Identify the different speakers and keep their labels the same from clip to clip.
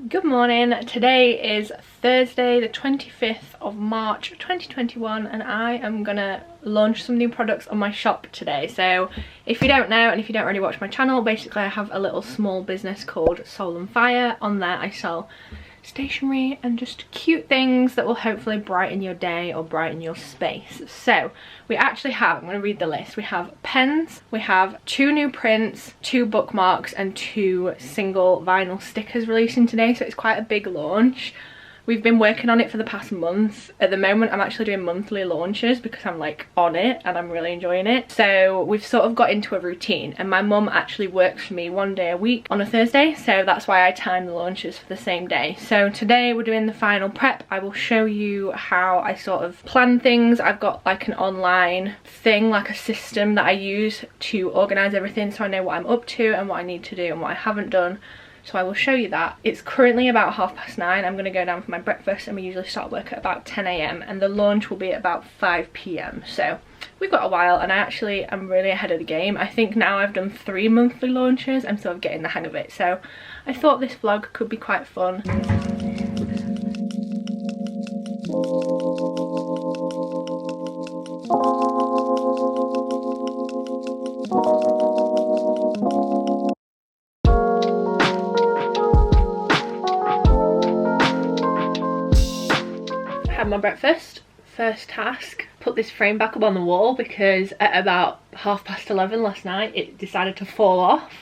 Speaker 1: Good morning. Today is Thursday the 25th of March 2021 and I am gonna launch some new products on my shop today. So if you don't know and if you don't really watch my channel, basically I have a little small business called Soul and Fire. On there I sell stationery and just cute things that will hopefully brighten your day or brighten your space. So we actually have, I'm going to read the list, we have pens, we have 2 new prints, 2 bookmarks and 2 single vinyl stickers releasing today, so it's quite a big launch. We've been working on it for the past month. At the moment I'm actually doing monthly launches because I'm like on it and I'm really enjoying it. So we've sort of got into a routine and my mum actually works for me 1 day a week on a Thursday, so that's why I time the launches for the same day. So today we're doing the final prep. I will show you how I sort of plan things. I've got like an online thing, like a system that I use to organise everything so I know what I'm up to and what I need to do and what I haven't done. So I will show you that. It's currently about 9:30. I'm going to go down for my breakfast and we usually start work at about 10 AM and the launch will be at about 5 PM. So we've got a while and I actually am really ahead of the game. I think now I've done 3 monthly launches. I'm sort of getting the hang of it. So I thought this vlog could be quite fun. Had my breakfast. First task, put this frame back up on the wall because at about 11:30 last night it decided to fall off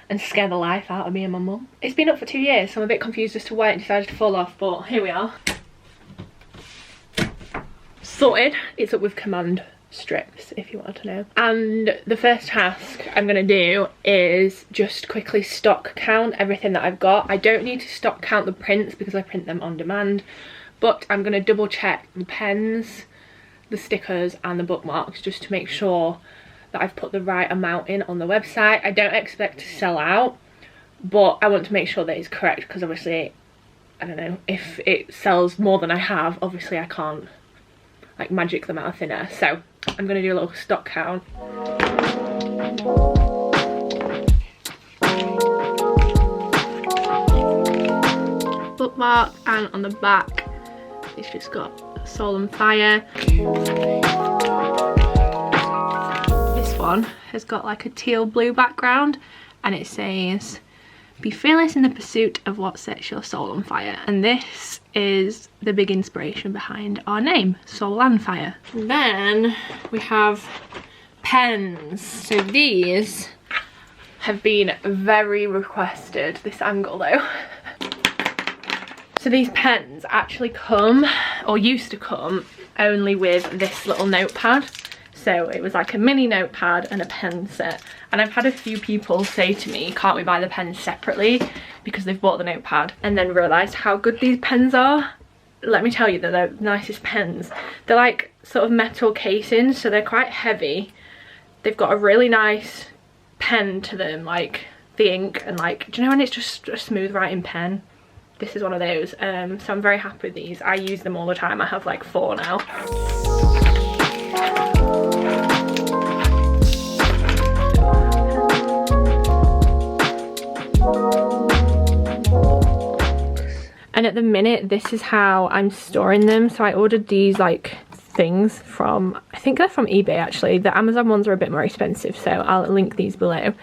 Speaker 1: and scare the life out of me and my mum. It's been up for 2 years, so I'm a bit confused as to why it decided to fall off, but here we are. Sorted. It's up with command strips if you want to know. And the first task I'm going to do is just quickly stock count everything that I've got. I don't need to stock count the prints because I print them on demand, but I'm going to double check the pens, the stickers and the bookmarks just to make sure that I've put the right amount in on the website. I don't expect to sell out, but I want to make sure that it's correct because obviously, I don't know, if it sells more than I have, obviously I can't like magic them out of thin air. So I'm going to do a little stock count. Bookmark, and on the back it's just got Soul and Fire. This one has got like a teal blue background and it says, "Be fearless in the pursuit of what sets your soul on fire." And this is the big inspiration behind our name, Soul and Fire. And then we have pens. So these have been very requested, this angle though. So these pens actually come, or used to come, only with this little notepad. So it was like a mini notepad and a pen set. And I've had a few people say to me, can't we buy the pens separately? Because they've bought the notepad and then realised how good these pens are. Let me tell you, they're the nicest pens. They're like sort of metal casings, so they're quite heavy. They've got a really nice pen to them, like the ink and like, do you know when it's just a smooth writing pen? This is one of those, so I'm very happy with these. I use them all the time. I have like 4 now. And at the minute, this is how I'm storing them. So I ordered these like things from, I think they're from eBay actually. The Amazon ones are a bit more expensive, so I'll link these below.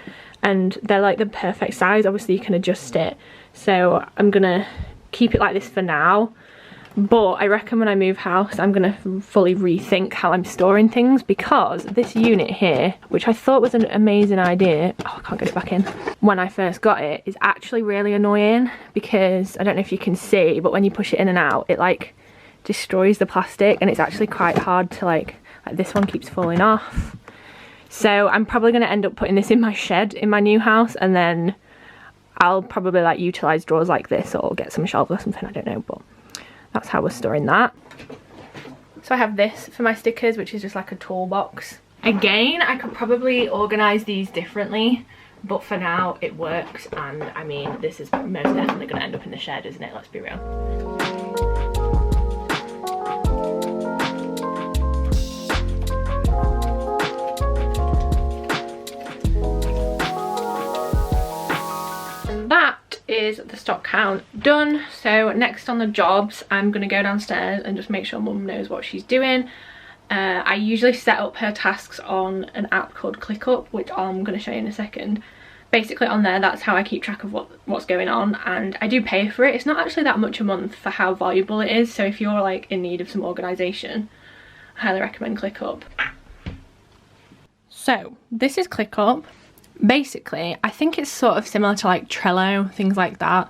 Speaker 1: And they're like the perfect size. Obviously you can adjust it. So I'm gonna keep it like this for now, but I reckon when I move house I'm gonna fully rethink how I'm storing things, because this unit here, which I thought was an amazing idea, oh I can't get it back in, when I first got it, is actually really annoying because I don't know if you can see, but when you push it in and out it like destroys the plastic and it's actually quite hard to like this one keeps falling off. So I'm probably going to end up putting this in my shed in my new house, and then I'll probably like utilise drawers like this or get some shelves or something, I don't know, but that's how we're storing that. So I have this for my stickers, which is just like a toolbox. Again, I could probably organise these differently, but for now it works, and I mean this is most definitely going to end up in the shed, isn't it? Let's be real. is the stock count done. So next on the jobs, I'm going to go downstairs and just make sure Mum knows what she's doing. I usually set up her tasks on an app called ClickUp, which I'm going to show you in a second. Basically on there, that's how I keep track of what's going on, and I do pay for it. It's not actually that much a month for how valuable it is, so if you're like in need of some organisation, I highly recommend ClickUp. So this is ClickUp. Basically, I think it's sort of similar to like Trello, things like that,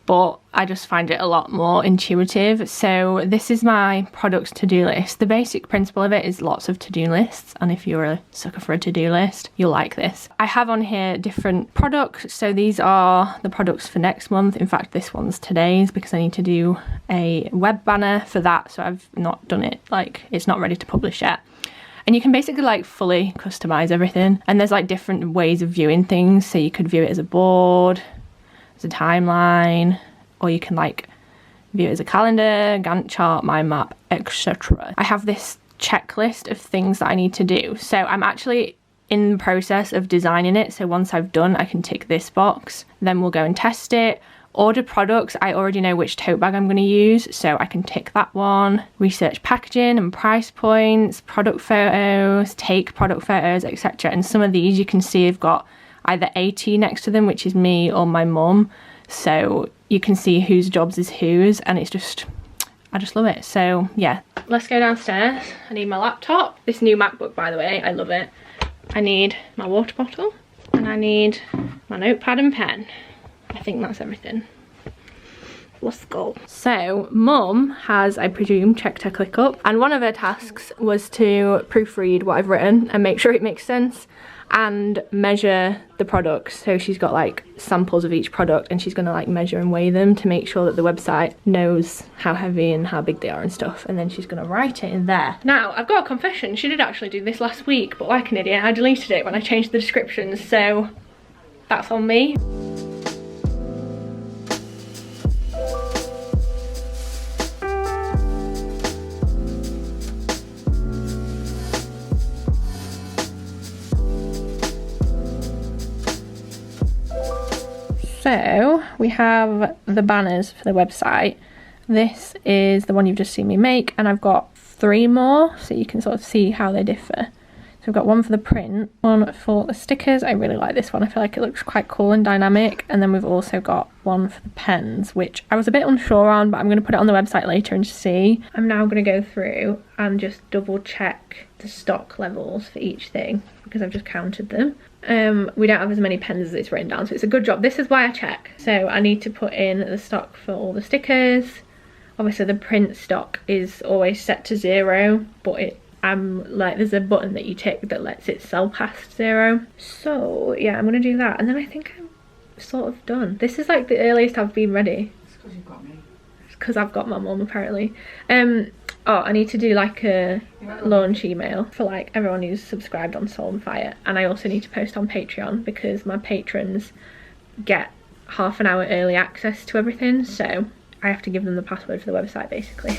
Speaker 1: but I just find it a lot more intuitive. So this is my products to-do list. The basic principle of it is lots of to-do lists, and if you're a sucker for a to-do list, you'll like this. I have on here different products, so these are the products for next month. In fact, this one's today's because I need to do a web banner for that, so I've not done it, like it's not ready to publish yet. And you can basically like fully customize everything, and there's like different ways of viewing things, so you could view it as a board, as a timeline, or you can like view it as a calendar, Gantt chart, mind map, etc. I have this checklist of things that I need to do, so I'm actually in the process of designing it. So once I've done, I can tick this box, then we'll go and test it. Order products, I already know which tote bag I'm going to use, so I can tick that one. Research packaging and price points, product photos, take product photos, etc. And some of these you can see have got either AT next to them, which is me, or my mum, so you can see whose jobs is whose, and it's just, I just love it. So yeah, let's go downstairs. I need my laptop, this new MacBook by the way, I love it. I need my water bottle, and I need my notepad and pen. I think that's everything. Let's go. So Mum has, I presume, checked her ClickUp, and one of her tasks was to proofread what I've written and make sure it makes sense and measure the products. So she's got like samples of each product, and she's gonna like measure and weigh them to make sure that the website knows how heavy and how big they are and stuff, and then she's gonna write it in there. Now I've got a confession, she did actually do this last week, but like an idiot I deleted it when I changed the descriptions, so that's on me. So we have the banners for the website. This is the one you've just seen me make, and I've got 3 more, so you can sort of see how they differ. So we've got one for the print, one for the stickers. I really like this one, I feel like it looks quite cool and dynamic. And then we've also got one for the pens, which I was a bit unsure on, but I'm going to put it on the website later and see. I'm now going to go through and just double check the stock levels for each thing, because I've just counted them. We don't have as many pens as it's written down, so it's a good job. This is why I check. So I need to put in the stock for all the stickers. Obviously the print stock is always set to 0, but like there's a button that you tick that lets it sell past 0. So yeah, I'm gonna do that, and then I think I'm sort of done. This is like the earliest I've been ready.
Speaker 2: It's because you've got me.
Speaker 1: It's because I've got my mum apparently. Oh, I need to do like a launch email for like everyone who's subscribed on Soul and Fire, and I also need to post on Patreon because my patrons get half an hour early access to everything, so I have to give them the password for the website basically.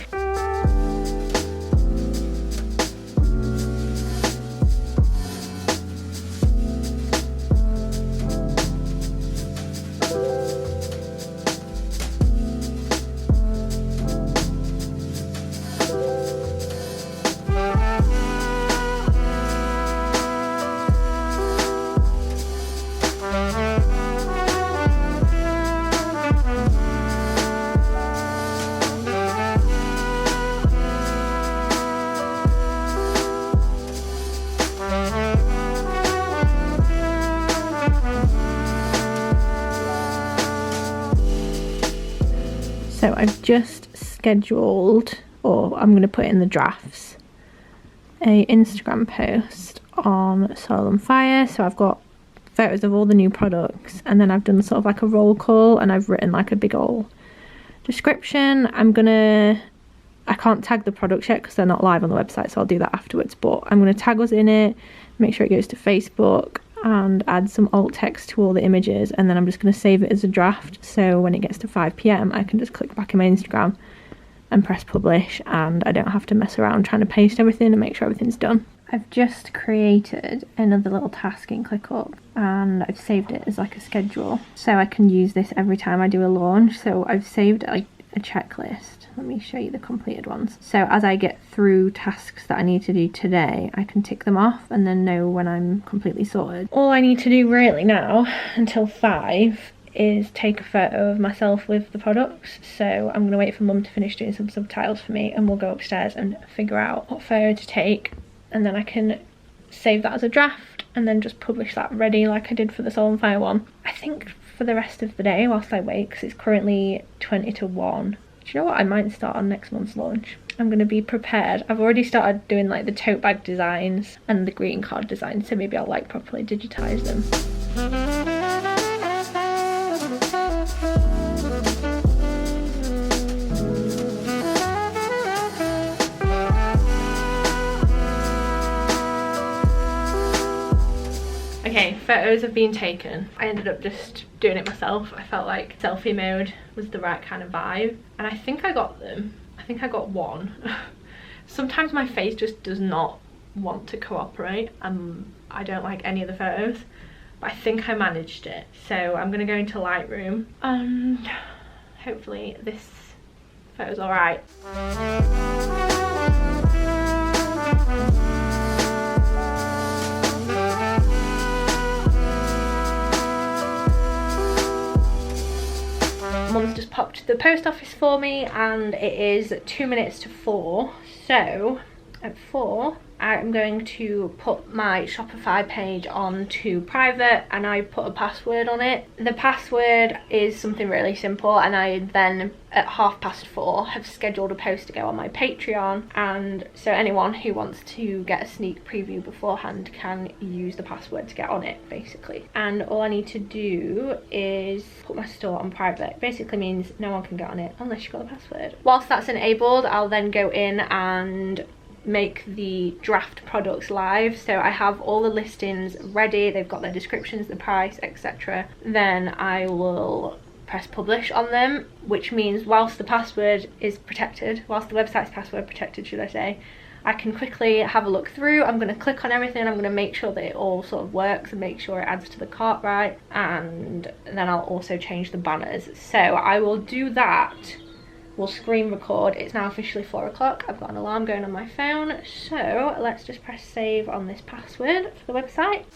Speaker 1: So I've just scheduled, or I'm going to put in the drafts, a Instagram post on Soul and Fire. So I've got photos of all the new products, and then I've done sort of like a roll call, and I've written like a big old description. I can't tag the products yet because they're not live on the website, so I'll do that afterwards, but I'm going to tag us in it, make sure it goes to Facebook, and add some alt text to all the images, and then I'm just going to save it as a draft, so when it gets to 5 PM I can just click back in my Instagram and press publish, and I don't have to mess around trying to paste everything and make sure everything's done. I've just created another little task in ClickUp and I've saved it as like a schedule so I can use this every time I do a launch. So I've saved like a checklist. Let me show you the completed ones. So as I get through tasks that I need to do today, I can tick them off and then know when I'm completely sorted. All I need to do really now until 5 is take a photo of myself with the products. So I'm gonna wait for Mum to finish doing some subtitles for me and we'll go upstairs and figure out what photo to take, and then I can save that as a draft and then just publish that ready like I did for the Soul on Fire one. I think for the rest of the day whilst I wait, because it's currently 20 to 1. Do you know what? I might start on next month's launch. I'm going to be prepared. I've already started doing like the tote bag designs and the greeting card designs, so maybe I'll like properly digitize them. Okay, photos have been taken. I ended up just doing it myself. I felt like selfie mode was the right kind of vibe. And I think I got them. I think I got one. Sometimes my face just does not want to cooperate. I don't like any of the photos. But I think I managed it. So I'm going to go into Lightroom and hopefully this photo's alright. Mum's just popped to the post office for me and it is 2 minutes to 4. So at 4 I'm going to put my Shopify page onto private and I put a password on it. The password is something really simple, and I then at 4:30 have scheduled a post to go on my Patreon, and so anyone who wants to get a sneak preview beforehand can use the password to get on it basically. And all I need to do is put my store on private. It basically means no one can get on it unless you've got the password. Whilst that's enabled, I'll then go in and make the draft products live. So I have all the listings ready, they've got their descriptions, the price, etc. Then I will press publish on them, which means whilst the password is protected, whilst the website's password protected should I say, I can quickly have a look through. I'm going to click on everything, I'm going to make sure that it all sort of works and make sure it adds to the cart right, and then I'll also change the banners. So I will do that. We'll screen record. It's now officially 4 o'clock. I've got an alarm going on my phone. So let's just press save on this password for the website.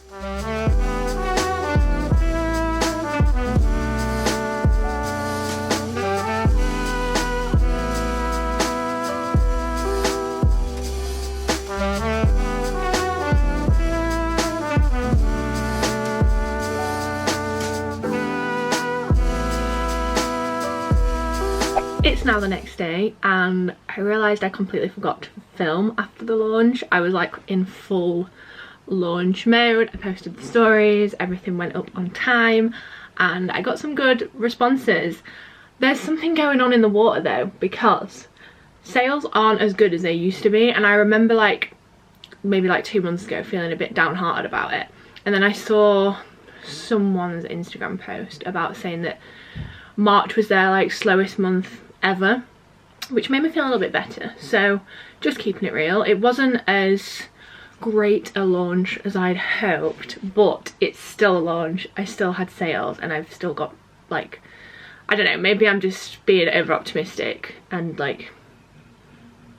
Speaker 1: It's now the next day and I realised I completely forgot to film after the launch. I was like in full launch mode. I posted the stories, everything went up on time and I got some good responses. There's something going on in the water though, because sales aren't as good as they used to be, and I remember like maybe like 2 months ago feeling a bit downhearted about it, and then I saw someone's Instagram post about saying that March was their like slowest month ever, which made me feel a little bit better. So just keeping it real, it wasn't as great a launch as I'd hoped, but it's still a launch. I still had sales and I've still got like, I don't know, maybe I'm just being over optimistic and like,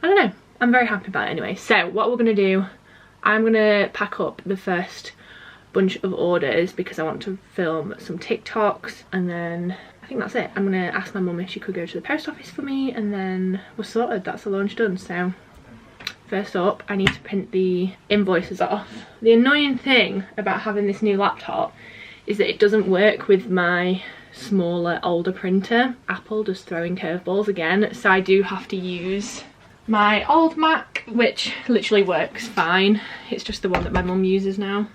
Speaker 1: I don't know, I'm very happy about it anyway. So what we're gonna do, I'm gonna pack up the first bunch of orders because I want to film some TikToks, and then I think that's it. I'm gonna ask my mum if she could go to the post office for me, and then we're sorted. That's the launch done. So first up, I need to print the invoices off. The annoying thing about having this new laptop is that it doesn't work with my smaller, older printer. Apple just throwing curveballs again, so I do have to use my old Mac, which literally works fine. It's just the one that my mum uses now.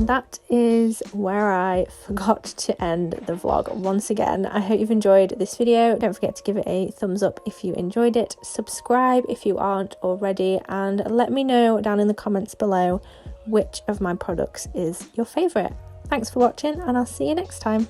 Speaker 2: that is where I forgot to end the vlog once again. I hope you've enjoyed this video. Don't forget to give it a thumbs up if you enjoyed it, subscribe if you aren't already, and let me know down in the comments below which of my products is your favourite. Thanks for watching, and I'll see you next time.